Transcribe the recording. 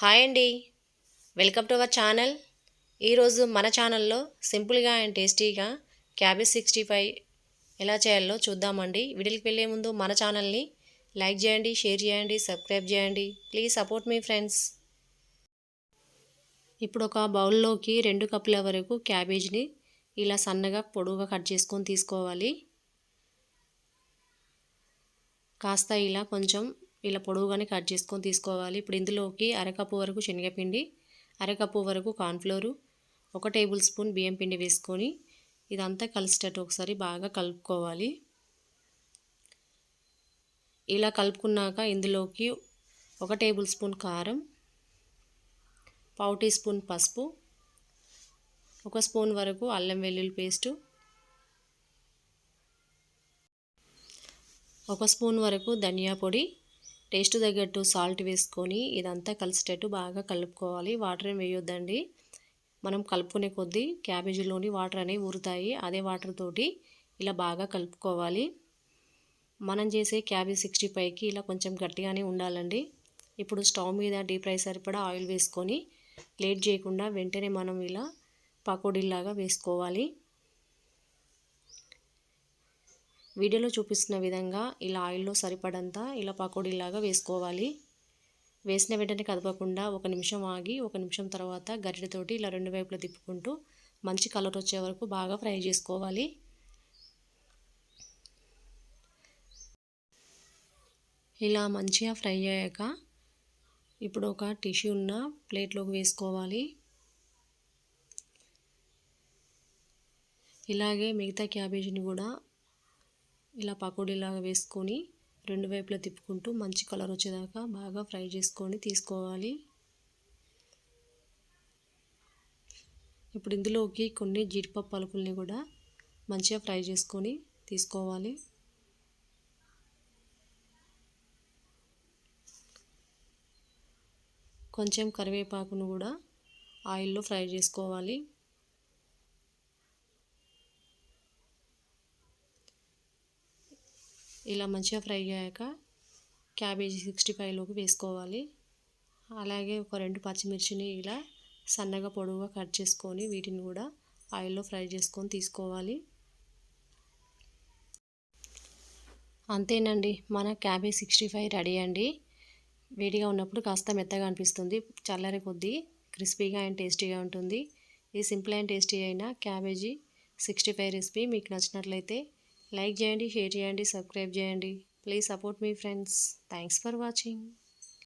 Hi అండి, welcome to our channel. ఈరోజు మన ఛానల్లో సింపుల్గా అండ్ టేస్టీగా క్యాబేజ్ 65 ఎలా చేయాలో చూద్దామండి. వీడియోకి వెళ్ళే ముందు మన ఛానల్ని లైక్ చేయండి, షేర్ చేయండి, సబ్స్క్రైబ్ చేయండి. Please support me friends. ఇప్పుడు ఒక బౌల్లోకి 2 కప్పుల వరకు క్యాబేజ్ని ఇలా సన్నగా పొడవుగా కట్ చేసుకొని తీసుకోవాలి. కాస్త ఇలా పొడవుగానే కట్ చేసుకొని తీసుకోవాలి. ఇప్పుడు ఇందులోకి అరకప్పు వరకు శనగపిండి, అరకప్పు వరకు కార్న్ఫ్లోరు, 1 టేబుల్ స్పూన్ బియ్యం పిండి వేసుకొని ఇదంతా కలిసేటట్టు ఒకసారి బాగా కలుపుకోవాలి. ఇలా కలుపుకున్నాక ఇందులోకి 1 టేబుల్ స్పూన్ కారం, పావు టీ స్పూన్ పసుపు, 1 స్పూన్ వరకు అల్లం వెల్లుల్లి పేస్టు, 1 స్పూన్ వరకు ధనియా పొడి, టేస్ట్ తగ్గట్టు సాల్ట్ వేసుకొని ఇదంతా కలిసేటట్టు బాగా కలుపుకోవాలి. వాటర్ ఏం వేయొద్దండి. మనం కలుపుకునే కొద్దీ క్యాబేజీలోని వాటర్ అనేవి ఊరుతాయి. అదే వాటర్ తోటి ఇలా బాగా కలుపుకోవాలి. మనం చేసే క్యాబేజ్ 65కి ఇలా కొంచెం గట్టిగానే ఉండాలండి. ఇప్పుడు స్టవ్ మీద డీప్ ఫ్రై సరిపడా ఆయిల్ వేసుకొని లేట్ చేయకుండా వెంటనే మనం ఇలా పకోడీలాగా వేసుకోవాలి. వీడియోలో చూపిస్తున్న విధంగా ఇలా ఆయిల్లో సరిపడంత ఇలా పకోడీలాగా వేసుకోవాలి. వేసిన వెంటనే కదపకుండా 1 నిమిషం ఆగి 1 నిమిషం తర్వాత గరిటెతోటి ఇలా 2 వైపులా తిప్పుకుంటూ మంచి కలర్ వచ్చే వరకు బాగా ఫ్రై చేసుకోవాలి. ఇలా మంచిగా ఫ్రై అయ్యాక ఇప్పుడు ఒక టిష్యూ ఉన్న ప్లేట్లోకి వేసుకోవాలి. ఇలాగే మిగతా క్యాబేజీని కూడా ఇలా పకోడీలాగా వేసుకొని 2 వైపులా తిప్పుకుంటూ మంచి కలర్ వచ్చేదాకా బాగా ఫ్రై చేసుకొని తీసుకోవాలి. ఇప్పుడు ఇందులోకి కొన్ని జీడిపప్పు పలుకుల్ని కూడా మంచిగా ఫ్రై చేసుకొని తీసుకోవాలి. కొంచెం కరివేపాకును కూడా ఆయిల్లో ఫ్రై చేసుకోవాలి. ఇలా మంచిగా ఫ్రై అయ్యాక క్యాబేజీ 65లోకి వేసుకోవాలి. అలాగే ఒక 2 పచ్చిమిర్చిని ఇలా సన్నగా పొడవుగా కట్ చేసుకొని వీటిని కూడా ఆయిల్లో ఫ్రై చేసుకొని తీసుకోవాలి. అంతేనండి, మన క్యాబేజ్ 65 రెడీ అండి. వేడిగా ఉన్నప్పుడు కాస్త మెత్తగా అనిపిస్తుంది, చల్లారే కొద్దీ క్రిస్పీగా అండ్ టేస్టీగా ఉంటుంది. ఈ సింపుల్ అండ్ టేస్టీ అయిన క్యాబేజీ 65 రెసిపీ మీకు నచ్చినట్లయితే లైక్ చేయండి, షేర్ చేయండి, సబ్స్క్రైబ్ చేయండి. Please support me friends. Thanks for watching.